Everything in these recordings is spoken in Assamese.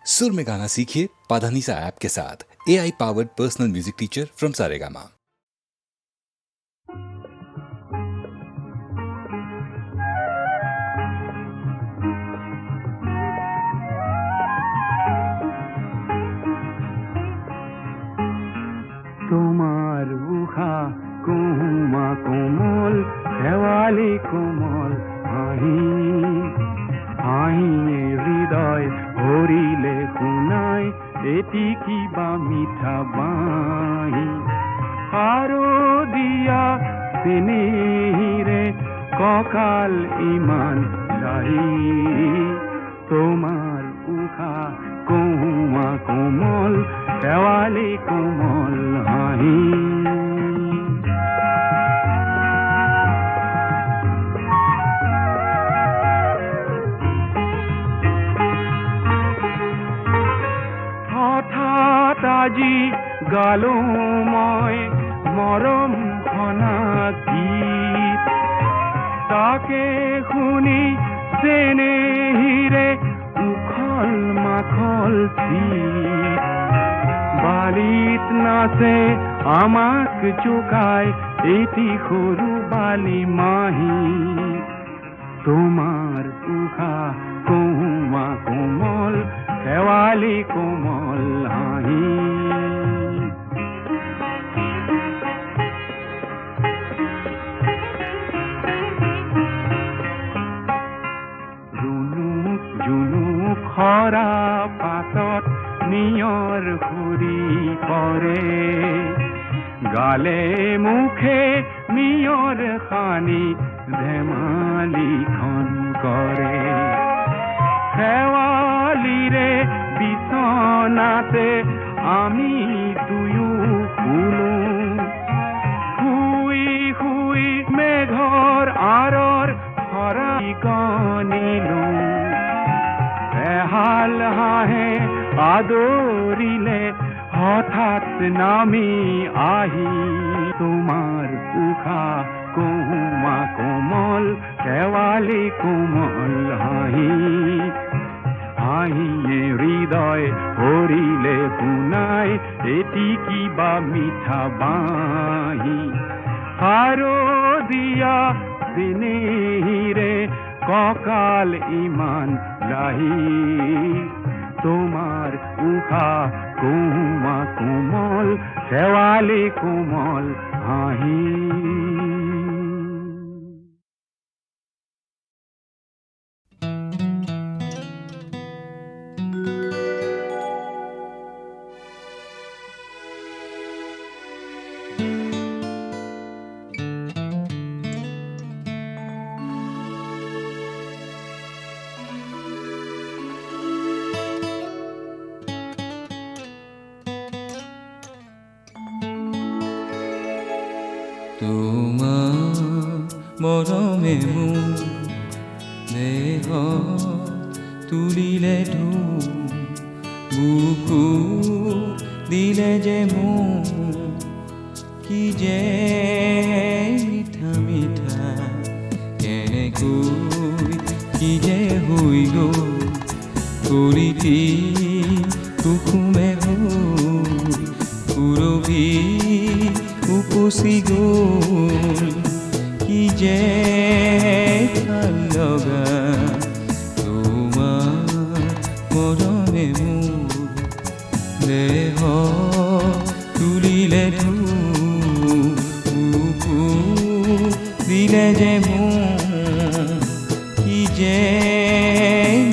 सुर में गाना सीखिए पाधानीसा ऐप के साथ। AI powered personal music teacher from Saregama. তোমার উহা কুমা কোমল শেৱালি কোমল হাঁহি হাঁহিয়ে হৃদয় ভৰিলে শুনাই এটি কিবা মিঠা বাঁহী আৰু দিয়া চেনেহিৰে কঁকাল ইমান লাহি তোমাৰ উহা কুমা কোমল শেৱালি কোমল হাঁহি হঠাৎ আজি গালো মই মৰম ঘনা গীত তাকে শুনি চেনেহিৰে উখল মাখল চিত বালিত নাচে আমাক জোকাই এটি সৰু বালি মাহী তোমাৰ উশা কুমা কোমল শেৱালি কোমল হাঁহি খৰা পাতত নিয়ৰ ঘূৰি পৰে গালে মুখে নিয়ৰ সানি ধেমালিখন কৰে শেৱালিৰে বিচনাতে আমি দুয়ো শুনো শুই শুই মেঘৰ আঁৰৰ খৰালি গনিলো হাল হাঁহে আদৰিলে হঠাৎ নামি আহি তোমাৰ উশা কুমা কোমল শেৱালি কোমল হাঁহি হাঁহিয়ে হৃদয় ভৰিলে শুনাই এটি কিবা মিঠা বাঁহী আৰু দিয়া চেনেহিৰে কঁকাল ইমান লাহি তোমাৰ উশা কুমা কোমল শেৱালি কোমল হাঁহি তোমাৰ মৰমে মোৰ দেহ তুলিলে বুকু দিলে যে মোৰ কি যে মিঠা মিঠা কেনেকৈ কি যে হৈ গ'ল কৰিতি কুসুমে হৈ সুৰভি উপচি গ'ল কি যে ভাল লগা তোমাৰ মৰমে মোৰ দেহ তুলিলে বুকু দিলে যে মোৰ কি যে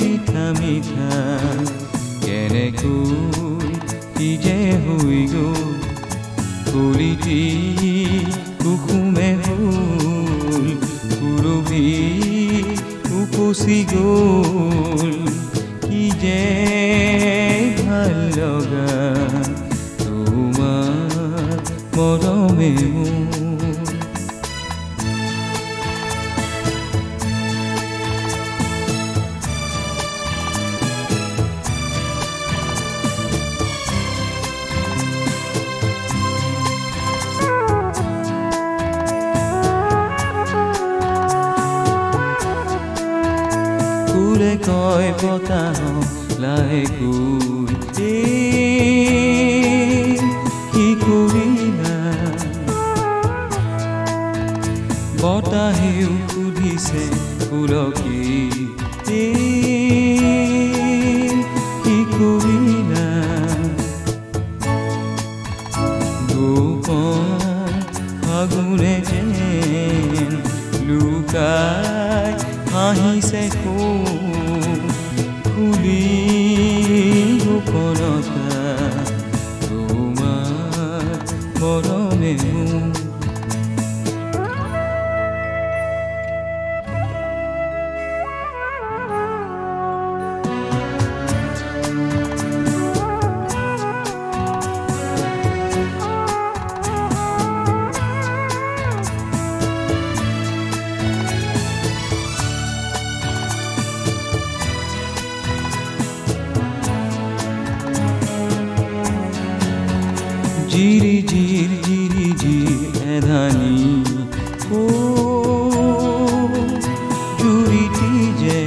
মিঠা মিঠা কেনেকৈ কি যে হৈ গ'ল কলিটি কুসুমে হ'ল সুৰভি উপচি গ'ল কি যে ভাল লগা তোমাৰ মৰমে মোৰ কয় বতাহ লাহেকৈ কি কৰিলা বতাহেও সুধিছে ফুলকি কি কৰিলা গোপন ফাগুনে যেন লুকাই হাঁহিছে খুলি গোপনতা তোমাৰ মৰমে মোক জিৰি এধানি জুৰিটি যে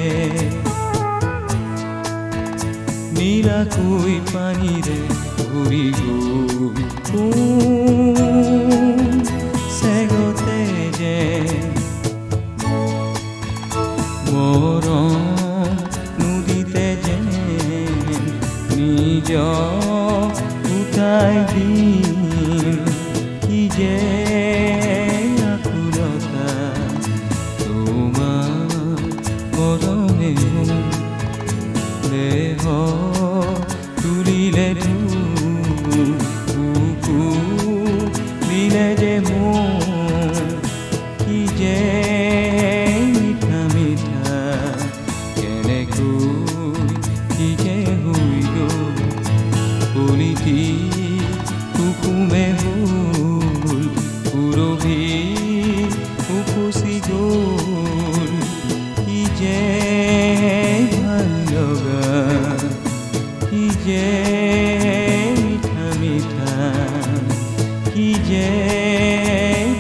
নীলাকৈ পানীৰে ঘূৰি গৈ চেগতে যে মৰম নদীতে যে নিজৰ উঠাই দিম কি যে আকুলতা তোমাৰ মৰমে দেহ তুলিলে দিলে যে মোৰ কি যে মিঠা মিঠা কেনেকৈ কি যে হৈ গ'ল কলিটি কুকুমে হ'ল পুৰবি উপচি গ'ল কি যে ভাল লগা কি যে মিঠা মিঠা কি যে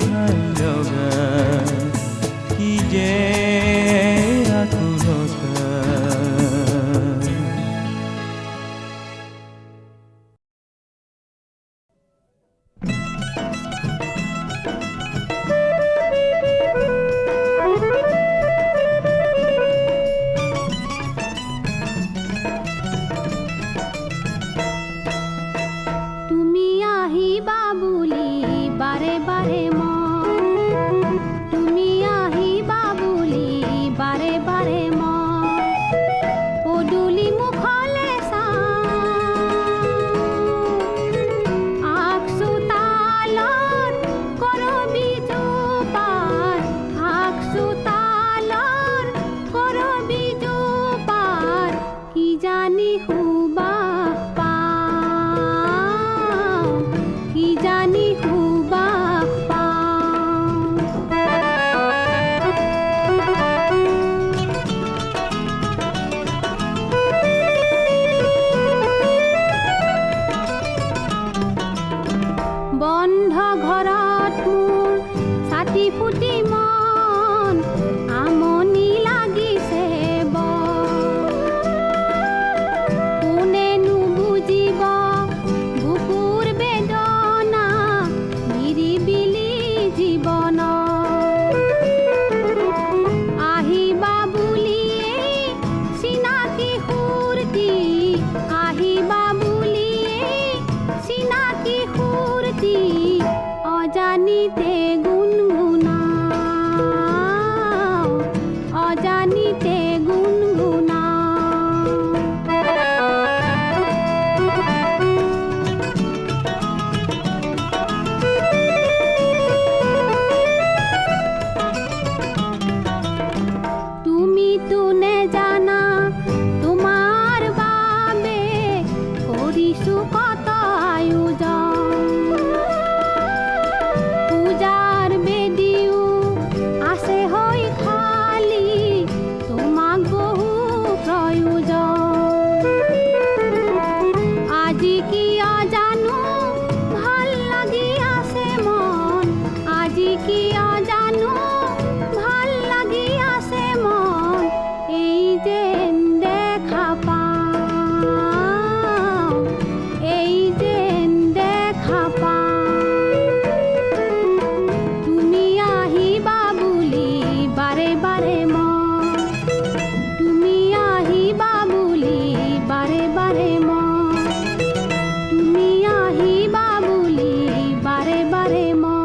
ভাল লগা কি যে আকুলতা তুমি আহিবা বুলি বাৰে বাৰে মই তুমি আহিবা বুলি বাৰে বাৰে মই পদূলি মুখলে আগচোতালত কৰবি জোপাৰ আগচোতালত কৰবি জোপাৰ কি জানি সুবাস পাওঁ কি জানি সুবাস বন্ধ ঘৰত মোৰ ছাতি ফুটি মন আমনি লাগিছে বৰ কোনে বাৰে মই তুমি আহিবা বুলি বাৰে বাৰে মই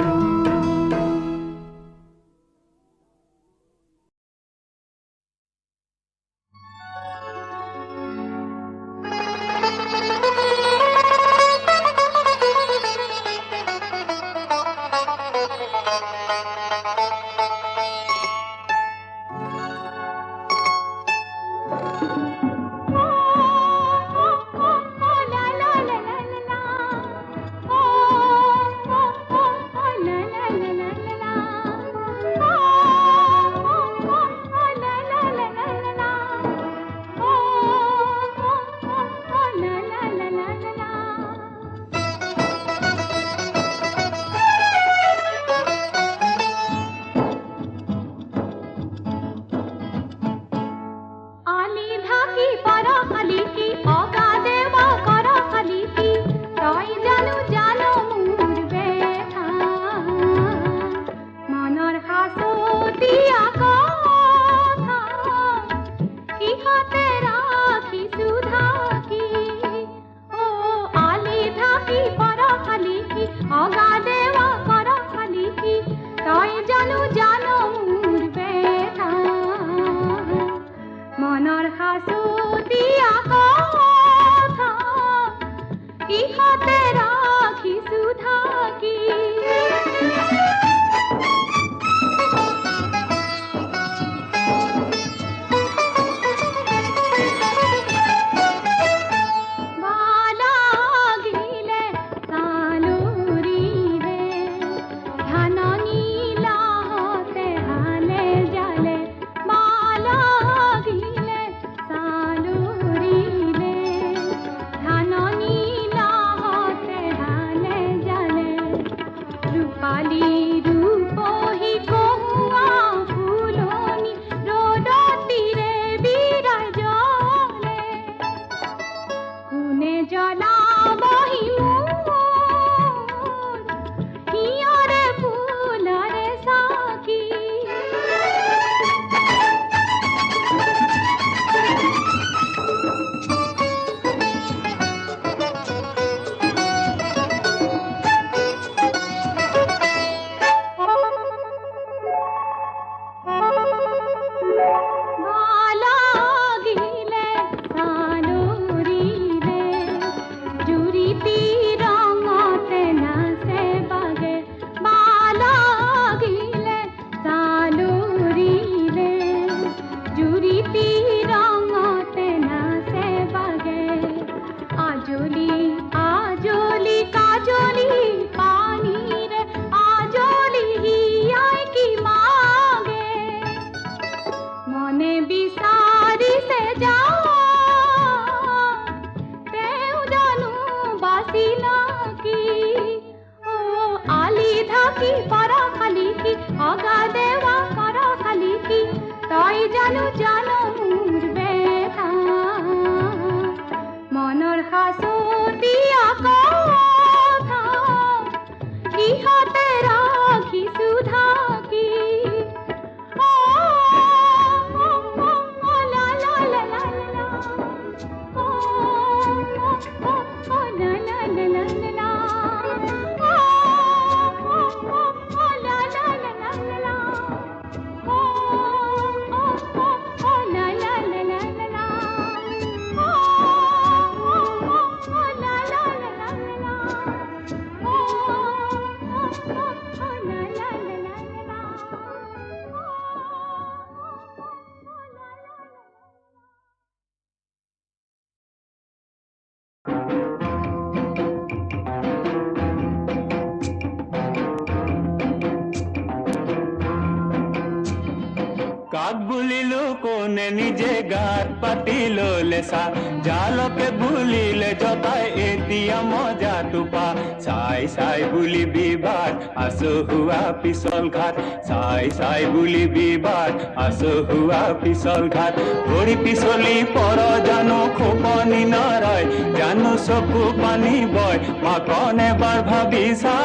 কাক বুলিলো কোনে নিজে গাত পাতি ললে চা জালকে ভুলিলে জতাই এতিয়া মজা টোপা চাই চাই বুলি বিবাদ আচহুৱা পিছল ঘাট চাই চাই বুলি বিবাদ আচহুৱা পিছল ঘাট ভৰি পিছলি পৰ জানো খোপনি নৰয় জানো চকু পানী বয় মাকন এবাৰ ভাবিছা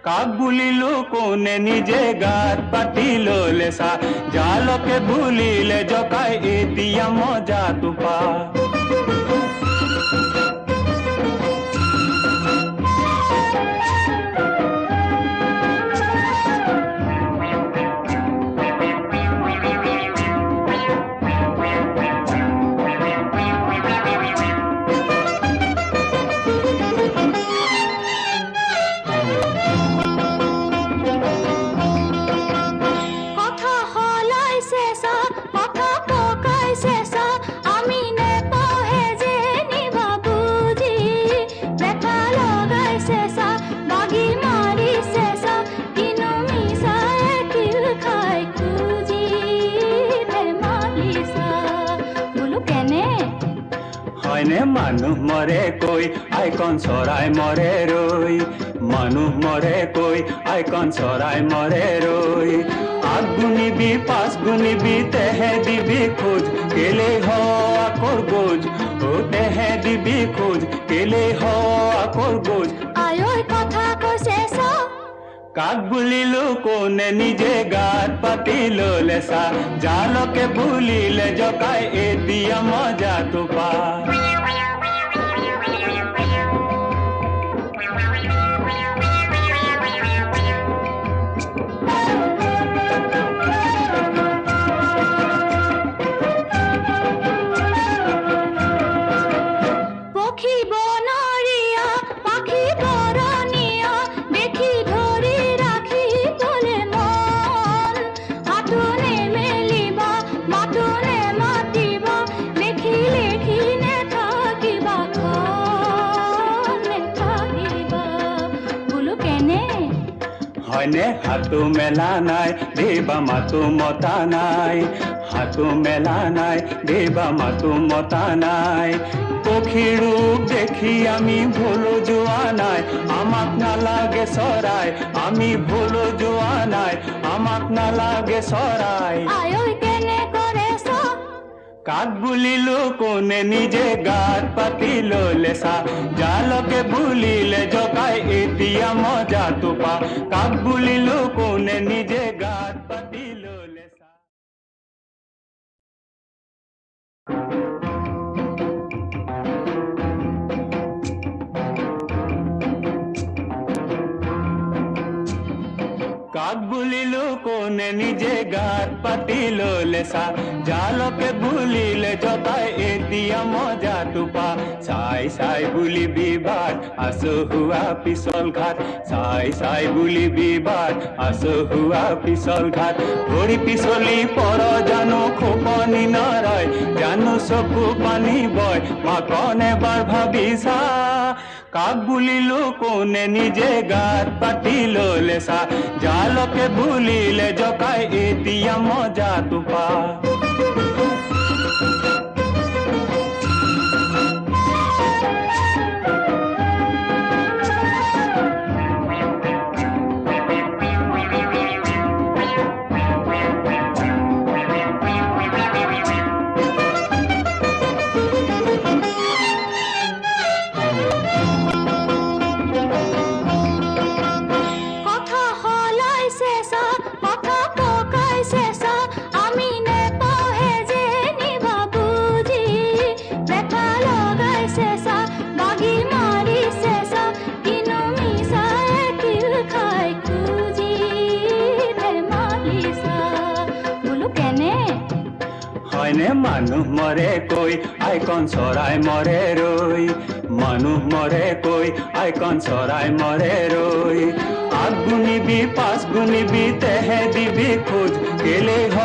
কাক বুলিলো কোনে নিজে গাত পাতি ললে চা জালকে ভুলিলে জকাই এতিয়া মজা টোপা হয়নে মানুহ মৰে কৈ আইকন চৰাই মৰে ৰৈ মানুহ মৰে কৈ আইকন চৰাই মৰে ৰৈ আগ গুণিবি পাঁচ গুণিবি তেহে দিবি খোজ কেলে হ আকৰ গোজ ও তেহে দিবি খোজ কেলে হ আকৰ গোজ আয়ৈ কথা কৈছে চব কাক বুলিলো কোনে নিজে গাত পাতি ললে চা জালকে ভুলিলে জকাই এতিয়া মজাটো পা পক্ষী বনৰীয়া পাখি বৰণীয়া দেখি ধৰি ৰাখি তোলে মন হাতনে মেলিবা মাতনে মাতিবা লেখি লেখি নেথাকিবা নেথাকিবা বোলো কেনে হয়নে হাতো মেলা নাই দেবা মাতো মতা নাই হাতো মেলা নাই দেবা মাতো মতা নাই পক্ষীৰ ৰূপ দেখি আমি ভুল যোৱা নাই আমাক নালাগে চৰাই আমি ভুল যোৱা নাই আমাক নালাগে চৰাই আয়ৈ কেনে কৰে চব কাক বুলিলো কোনে নিজে গাত পাতি ললে চা জালকে ভুলিলে জকাই এতিয়া মজাটো পা কাক বুলিলো কোনে নিজে গাত পাতি ললে চা কাক বুলিলো কোনে নিজে গাত পাতি ললে চা জালকে ভুলিলে জকাই এতিয়া মজাটো পা চাই চাই বুলিবি বাট আচহুৱা পিছল ঘাট চাই চাই বুলিবি বাট আচহুৱা পিছল ঘাট ভৰি পিছলি পৰ জানো খোপনি নৰয় জানো চকু পানী বয় মাকন এবাৰ ভাবি চা কাক বুলিলো কোনে নিজে গাত পাতি ললে চা জালকে ভুলিলে জকাই এতিয়া মজাটো পা কথা হলাইছে চা কথা পকাইছে চা আমি নেপাহে যে নিবা বুজি বেটা লগাইছে চা বাগি মাৰিছে চা কিনো মিছাই কিল খাই খুজি ধেমালি চা বোলো কেনে হয়নে মানুহ মৰে কৈ আইকন চৰাই মৰে ৰৈ মানুহ মৰে কৈ আইকন চৰাই মৰে ৰৈ আগ গুণিবি পাঁচ গুণিবি তেহে দিবি খোজ কেলে হ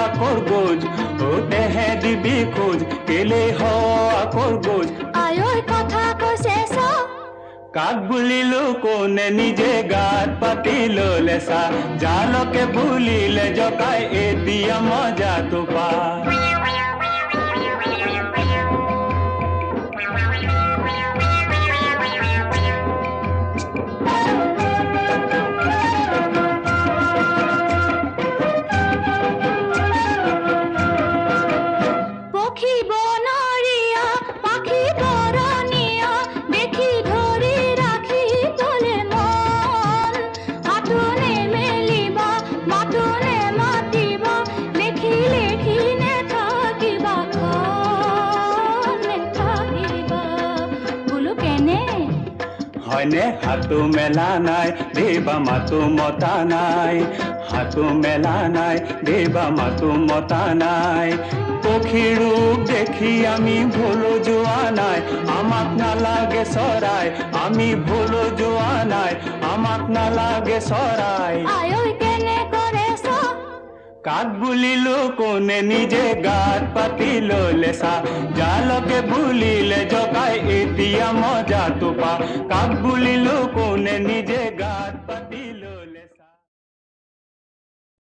আকৰ গোজ ও তেহে দিবি খোজ কেলে হ আকৰ গোজ আয়ৈ কথা কৈছে চব কাক বুলিলো কোনে নিজে গাত পাতি ললে চা জালকে ভুলিলে জকাই এতিয়া মজাটো পা পক্ষী বনৰীয়া পাখি বৰণীয়া দেখি ধৰি ৰাখি তোলে মন হাতনে মেলিবা মাতনে মাতিবা লেখি লেখি নেথাকিবা নেথাকিবা বোলো কেনে হয়নে হাতো মেলা নাই দেবা মাতো মতা নাই হাতো মেলা নাই দেবা মাতো মতা নাই পক্ষীৰ ৰূপ দেখি আমি ভুল যোৱা নাই আমাক নালাগে চৰাই আমি ভুল যোৱা নাই আমাক নালাগে চৰাই আয়ৈ কেনে কৰে চব কাক বুলিলো কোনে নিজে গাত পাতি ললে চা জালকে ভুলিলে জকাই এতিয়া মজাটো পা কাক বুলিলো কোনে নিজে গাত পাতি